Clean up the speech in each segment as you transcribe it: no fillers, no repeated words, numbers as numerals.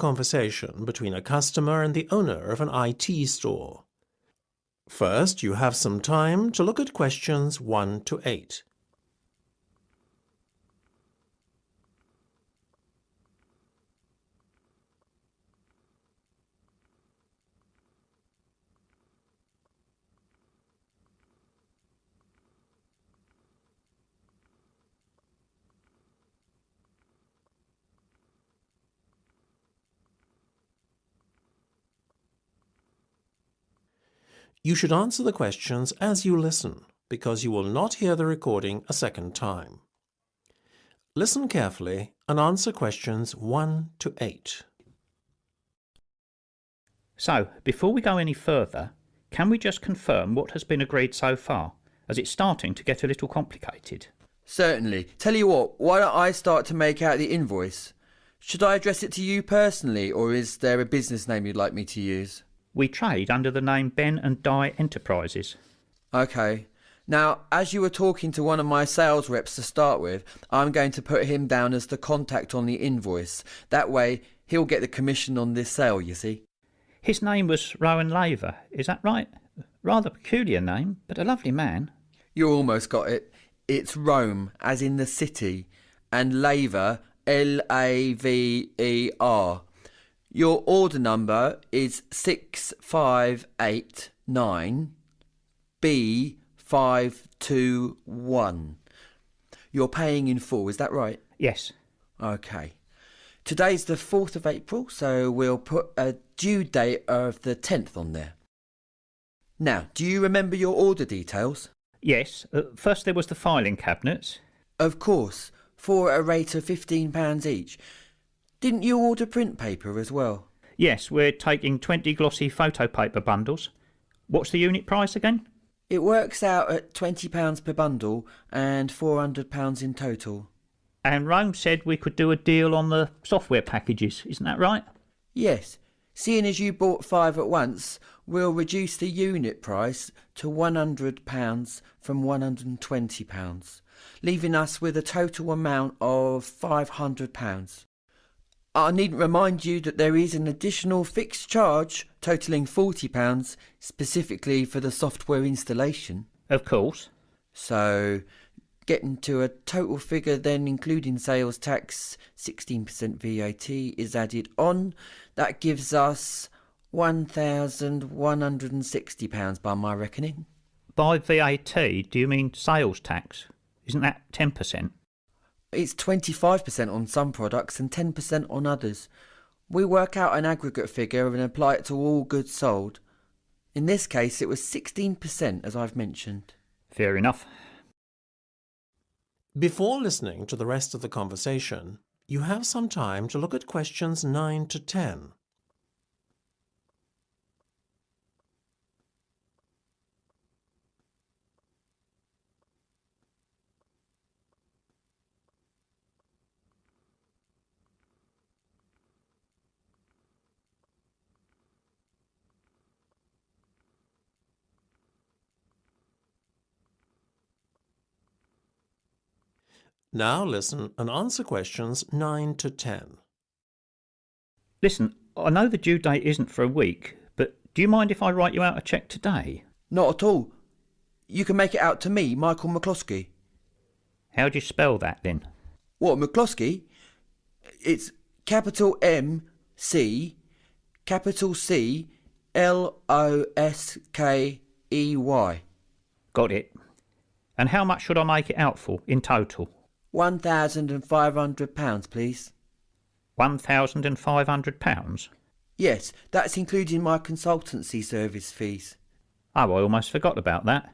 conversation between a customer and the owner of an IT store. First, you have some time to look at questions 1 to 8. You should answer the questions as you listen, because you will not hear the recording a second time. Listen carefully and answer questions 1 to 8. So, before we go any further, can we just confirm what has been agreed so far, as it's starting to get a little complicated? Certainly. Tell you what, why don't I start to make out the invoice? Should I address it to you personally, or is there a business name you'd like me to use? We trade under the name Ben and Di Enterprises. Okay. Now, as you were talking to one of my sales reps to start with, I'm going to put him down as the contact on the invoice. That way, he'll get the commission on this sale, you see. His name was Rowan Laver, is that right? Rather peculiar name, but a lovely man. You almost got it. It's Rome, as in the city, and Laver, Laver. Your order number is 6589B521. You're paying in full, is that right? Yes. Okay. Today's the 4th of April, so we'll put a due date of the 10th on there. Now, do you remember your order details? Yes. First there was the filing cabinets. Of course, for a rate of £15 each. Didn't you order print paper as well? Yes, we're taking 20 glossy photo paper bundles. What's the unit price again? It works out at £20 per bundle and £400 in total. And Rome said we could do a deal on the software packages, isn't that right? Yes. Seeing as you bought 5 at once, we'll reduce the unit price to £100 from £120, leaving us with a total amount of £500. I needn't remind you that there is an additional fixed charge totalling £40 specifically for the software installation. Of course. So, getting to a total figure then including sales tax, 16% VAT is added on. That gives us £1,160 by my reckoning. By VAT, do you mean sales tax? Isn't that 10%? It's 25% on some products and 10% on others. We work out an aggregate figure and apply it to all goods sold. In this case, it was 16%, as I've mentioned. Fair enough. Before listening to the rest of the conversation, you have some time to look at questions 9 to 10. Now listen and answer questions 9 to 10. Listen, I know the due date isn't for a week, but do you mind if I write you out a cheque today? Not at all. You can make it out to me, Michael McCloskey. How do you spell that then? What, McCloskey? It's capital M C, capital C, Loskey. Got it. And how much should I make it out for in total? £1,500, please. £1,500? Yes, that's including my consultancy service fees. Oh, I almost forgot about that.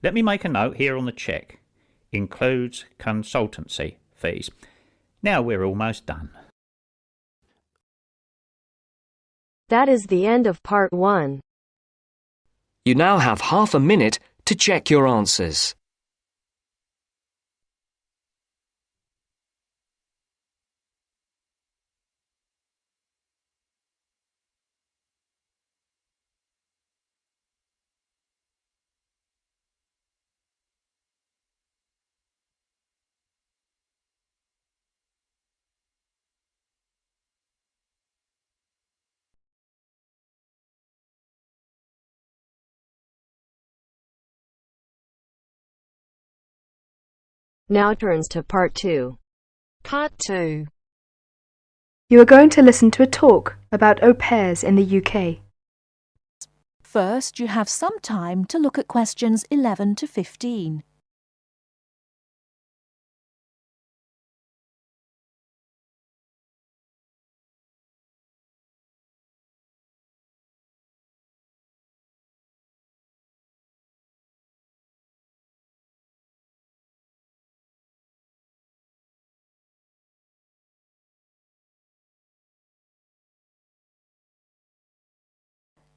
Let me make a note here on the cheque. Includes consultancy fees. Now we're almost done. That is the end of part 1. You now have half a minute to check your answers. Now turns to part 2. Part 2. You are going to listen to a talk about au pairs in the UK. First, you have some time to look at questions 11 to 15.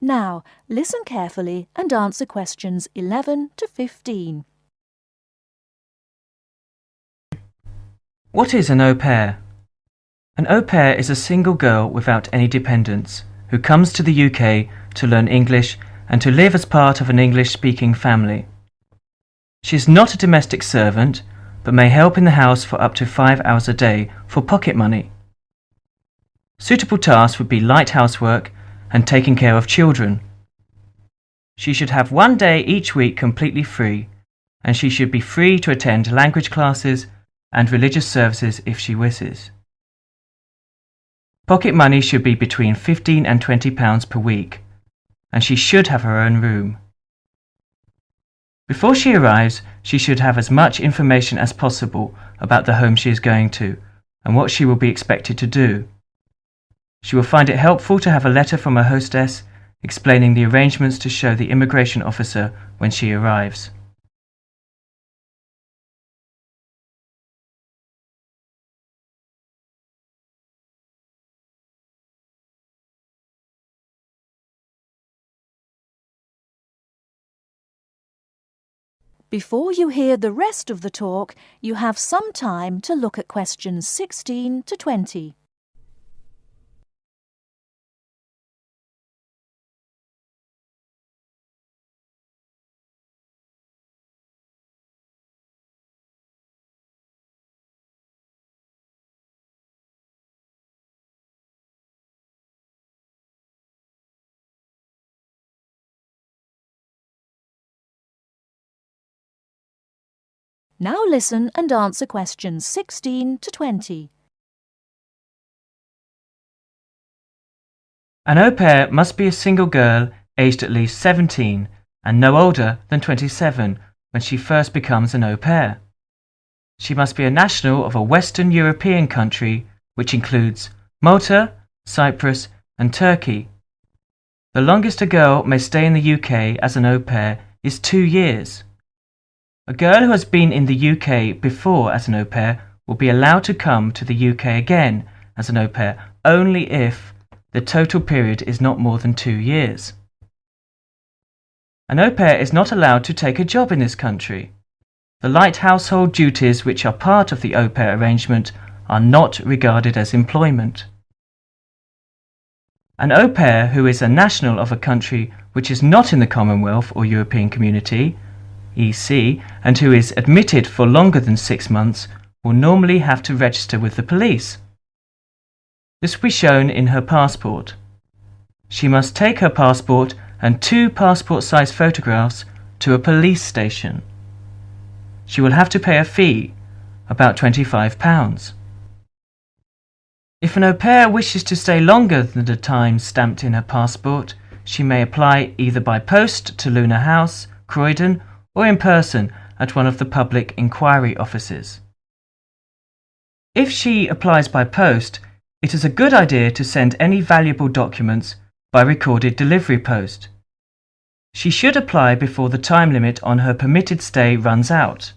Now, listen carefully and answer questions 11 to 15. What is an au pair? An au pair is a single girl without any dependents who comes to the UK to learn English and to live as part of an English-speaking family. She is not a domestic servant, but may help in the house for up to 5 hours a day for pocket money. Suitable tasks would be light housework and taking care of children. She should have 1 day each week completely free, and she should be free to attend language classes and religious services if she wishes. Pocket money should be between £15 and £20 per week, and she should have her own room. Before she arrives, she should have as much information as possible about the home she is going to and what she will be expected to do. She will find it helpful to have a letter from her hostess explaining the arrangements to show the immigration officer when she arrives. Before you hear the rest of the talk, you have some time to look at questions 16 to 20. Now listen and answer questions 16 to 20. An au pair must be a single girl aged at least 17 and no older than 27 when she first becomes an au pair. She must be a national of a Western European country which includes Malta, Cyprus and Turkey. The longest a girl may stay in the UK as an au pair is 2 years. A girl who has been in the UK before as an au pair will be allowed to come to the UK again as an au pair only if the total period is not more than 2 years. An au pair is not allowed to take a job in this country. The light household duties which are part of the au pair arrangement are not regarded as employment. An au pair who is a national of a country which is not in the Commonwealth or European Community EC, and who is admitted for longer than 6 months will normally have to register with the police. This will be shown in her passport. She must take her passport and 2 passport-size photographs to a police station. She will have to pay a fee, about £25. If an au pair wishes to stay longer than the time stamped in her passport, she may apply either by post to Luna House, Croydon, or in person at one of the public inquiry offices. If she applies by post, it is a good idea to send any valuable documents by recorded delivery post. She should apply before the time limit on her permitted stay runs out.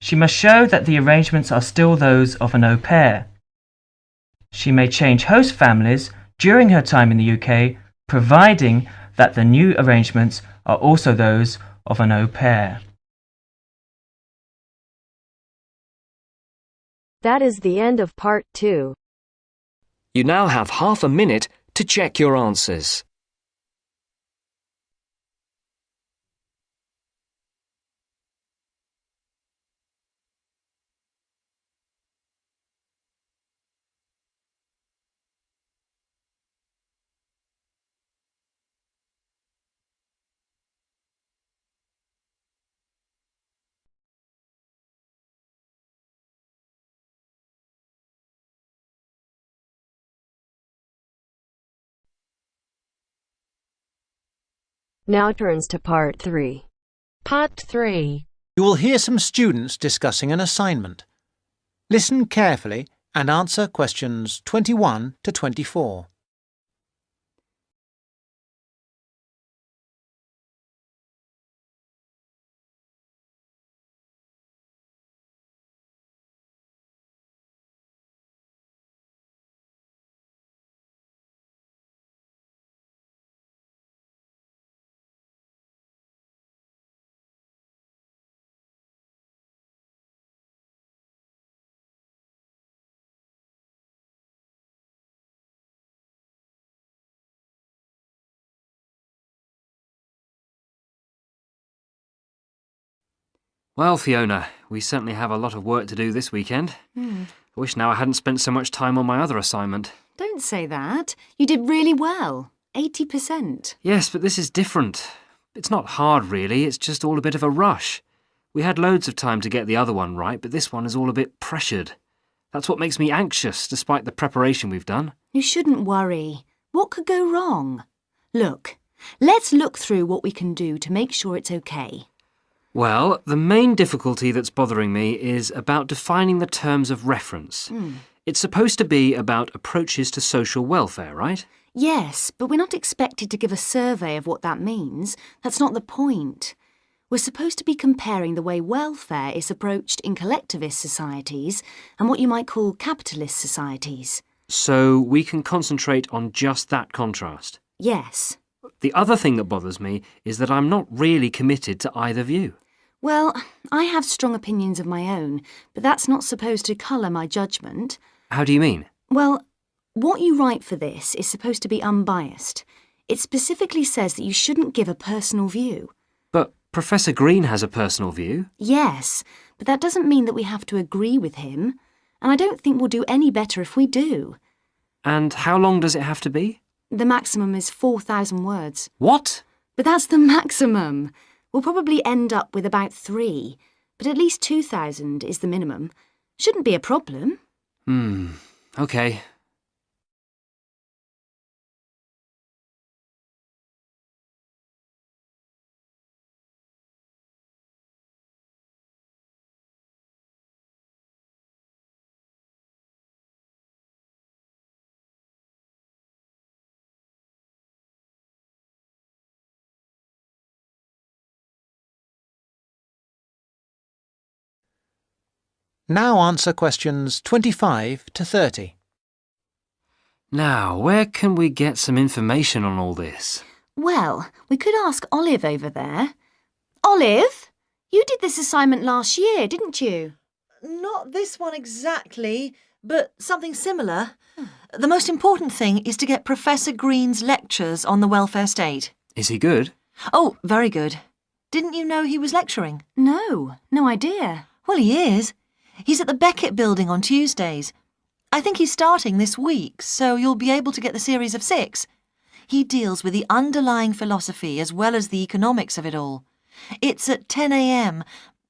She must show that the arrangements are still those of an au pair. She may change host families during her time in the UK, providing that the new arrangements are also those of an au pair. That is the end of part 2. You now have half a minute to check your answers. Now turns to part 3. Part 3. You will hear some students discussing an assignment. Listen carefully and answer questions 21 to 24. Well, Fiona, we certainly have a lot of work to do this weekend. I wish now I hadn't spent so much time on my other assignment. Don't say that. You did really well. 80%. Yes, but this is different. It's not hard, really. It's just all a bit of a rush. We had loads of time to get the other one right, but this one is all a bit pressured. That's what makes me anxious, despite the preparation we've done. You shouldn't worry. What could go wrong? Look, let's look through what we can do to make sure it's okay. Well, the main difficulty that's bothering me is about defining the terms of reference. It's supposed to be about approaches to social welfare, right? Yes, but we're not expected to give a survey of what that means. That's not the point. We're supposed to be comparing the way welfare is approached in collectivist societies and what you might call capitalist societies. So we can concentrate on just that contrast. Yes. The other thing that bothers me is that I'm not really committed to either view. Well, I have strong opinions of my own, but that's not supposed to colour my judgment. How do you mean? Well, what you write for this is supposed to be unbiased. It specifically says that you shouldn't give a personal view. But Professor Green has a personal view. Yes, but that doesn't mean that we have to agree with him, and I don't think we'll do any better if we do. And how long does it have to be? The maximum is 4,000 words. What? But that's the maximum. We'll probably end up with about 3, but at least 2,000 is the minimum. Shouldn't be a problem. OK. Now answer questions 25 to 30. Now, where can we get some information on all this? Well, we could ask Olive over there. Olive, you did this assignment last year, didn't you? Not this one exactly, but something similar. The most important thing is to get Professor Green's lectures on the welfare state. Is he good? Oh, very good. Didn't you know he was lecturing? No idea. Well, he is. He's at the Beckett building on Tuesdays. I think he's starting this week, so you'll be able to get the series of 6. He deals with the underlying philosophy as well as the economics of it all. It's at 10 a.m.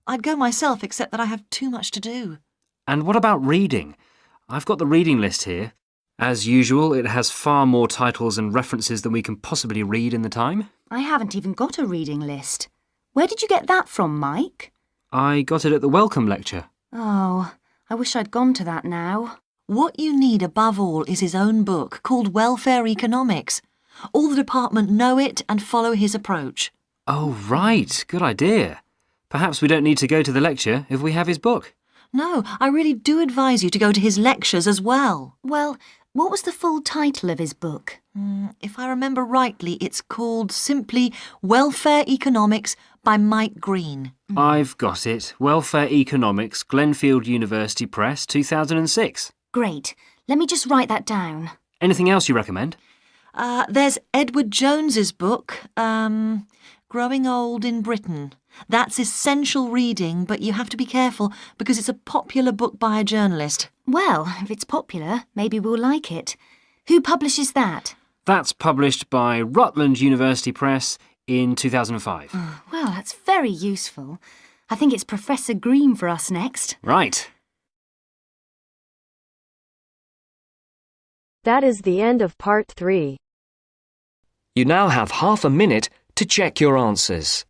I'd go myself, except that I have too much to do. And what about reading? I've got the reading list here. As usual, it has far more titles and references than we can possibly read in the time. I haven't even got a reading list. Where did you get that from, Mike? I got it at the welcome lecture. Oh, I wish I'd gone to that now. What you need above all is his own book called Welfare Economics. All the department know it and follow his approach. Oh, right. Good idea. Perhaps we don't need to go to the lecture if we have his book. No, I really do advise you to go to his lectures as well. Well, what was the full title of his book? If I remember rightly, it's called simply Welfare Economics by Mike Green. I've got it. Welfare Economics, Glenfield University Press, 2006. Great. Let me just write that down. Anything else you recommend? There's Edward Jones's book, Growing Old in Britain. That's essential reading, but you have to be careful because it's a popular book by a journalist. Well, if it's popular, maybe we'll like it. Who publishes that? That's published by Rutland University Press in 2005. Well, that's very useful. I think it's Professor Green for us next. Right. That is the end of part 3. You now have half a minute to check your answers.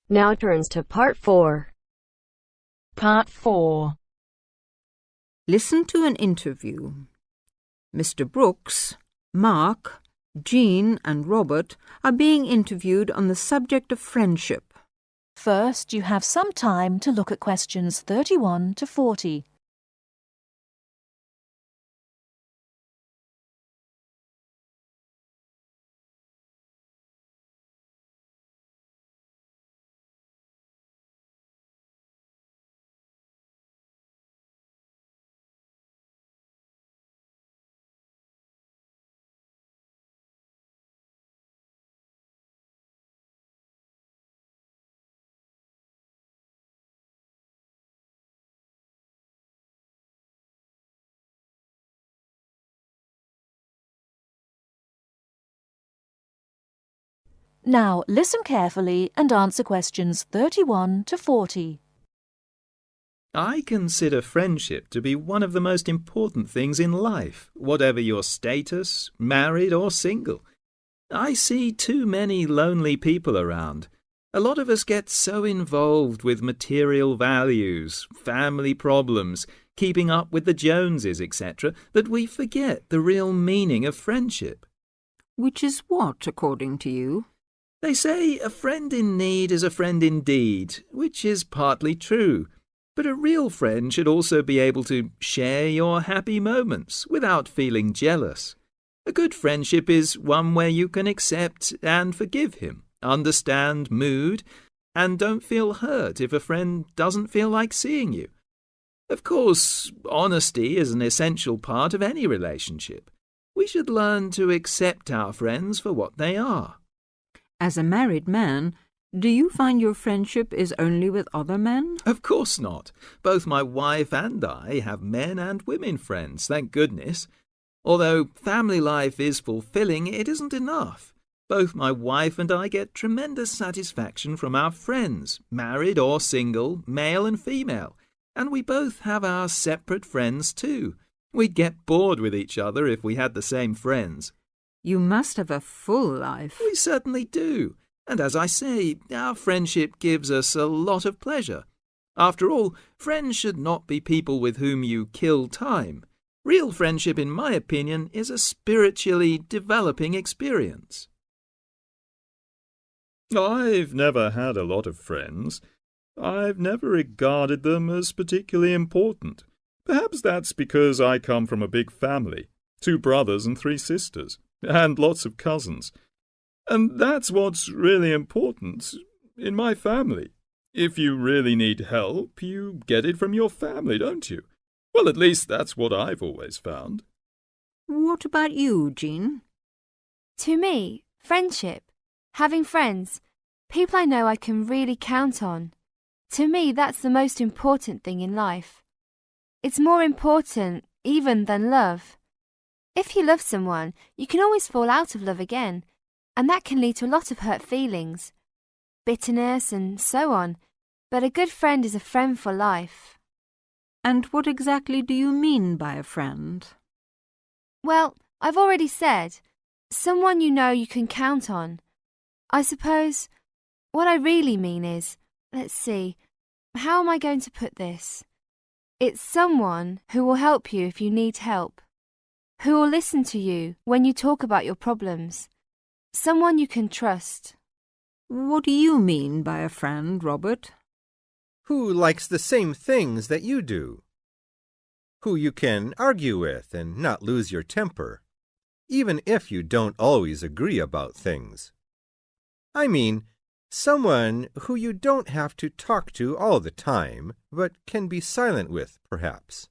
Now turns to Part 4. Part 4. Listen to an interview. Mr. Brooks, Mark, Jean and Robert are being interviewed on the subject of friendship. First, you have some time to look at questions 31 to 40. Now, listen carefully and answer questions 31 to 40. I consider friendship to be one of the most important things in life, whatever your status, married or single. I see too many lonely people around. A lot of us get so involved with material values, family problems, keeping up with the Joneses, etc., that we forget the real meaning of friendship. Which is what, according to you? They say a friend in need is a friend indeed, which is partly true. But a real friend should also be able to share your happy moments without feeling jealous. A good friendship is one where you can accept and forgive him, understand mood, and don't feel hurt if a friend doesn't feel like seeing you. Of course, honesty is an essential part of any relationship. We should learn to accept our friends for what they are. As a married man, do you find your friendship is only with other men? Of course not. Both my wife and I have men and women friends, thank goodness. Although family life is fulfilling, it isn't enough. Both my wife and I get tremendous satisfaction from our friends, married or single, male and female. And we both have our separate friends too. We'd get bored with each other if we had the same friends. You must have a full life. We certainly do. And as I say, our friendship gives us a lot of pleasure. After all, friends should not be people with whom you kill time. Real friendship, in my opinion, is a spiritually developing experience. I've never had a lot of friends. I've never regarded them as particularly important. Perhaps that's because I come from a big family, 2 brothers and 3 sisters, and lots of cousins. And that's what's really important in my family. If you really need help, you get it from your family, don't you? Well, at least that's what I've always found. What about you, Jean? To me, friendship, having friends, people I know I can really count on. To me, that's the most important thing in life. It's more important even than love. If you love someone, you can always fall out of love again. And that can lead to a lot of hurt feelings, bitterness and so on. But a good friend is a friend for life. And what exactly do you mean by a friend? Well, I've already said, someone you know you can count on. I suppose what I really mean is, let's see, how am I going to put this? It's someone who will help you if you need help, who will listen to you when you talk about your problems. Someone you can trust. What do you mean by a friend, Robert? Who likes the same things that you do. Who you can argue with and not lose your temper, even if you don't always agree about things. I mean, someone who you don't have to talk to all the time, but can be silent with, perhaps.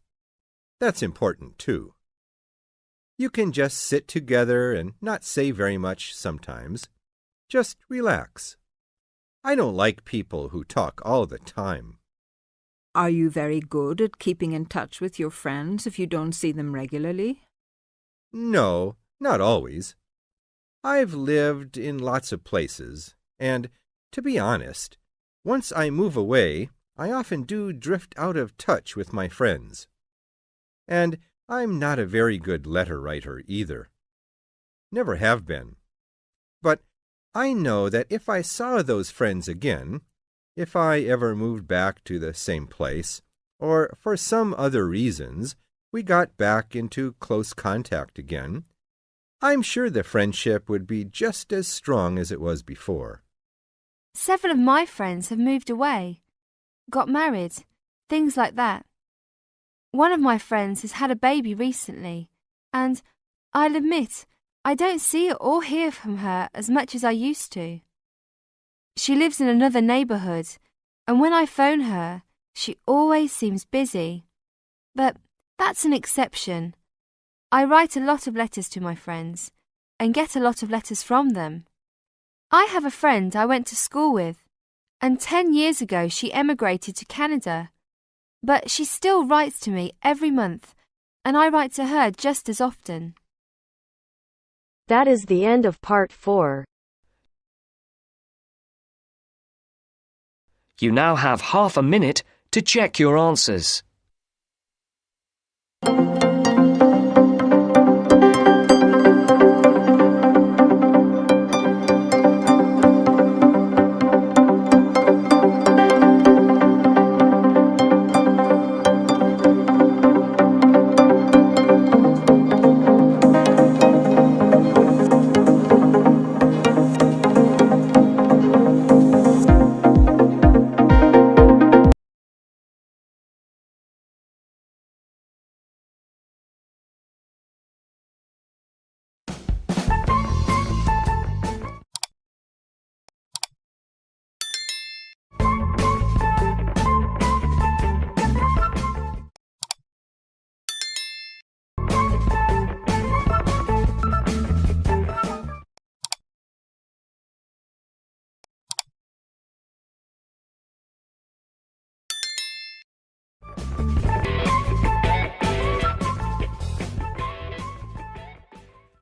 That's important, too. You can just sit together and not say very much sometimes. Just relax. I don't like people who talk all the time. Are you very good at keeping in touch with your friends if you don't see them regularly? No, not always. I've lived in lots of places, and, to be honest, once I move away, I often do drift out of touch with my friends. And I'm not a very good letter writer either. Never have been. But I know that if I saw those friends again, if I ever moved back to the same place, or for some other reasons we got back into close contact again, I'm sure the friendship would be just as strong as it was before. Several of my friends have moved away, got married, things like that. One of my friends has had a baby recently, and I'll admit, I don't see or hear from her as much as I used to. She lives in another neighbourhood, and when I phone her, she always seems busy. But that's an exception. I write a lot of letters to my friends, and get a lot of letters from them. I have a friend I went to school with, and 10 years ago she emigrated to Canada. But she still writes to me every month, and I write to her just as often. That is the end of part 4. You now have half a minute to check your answers.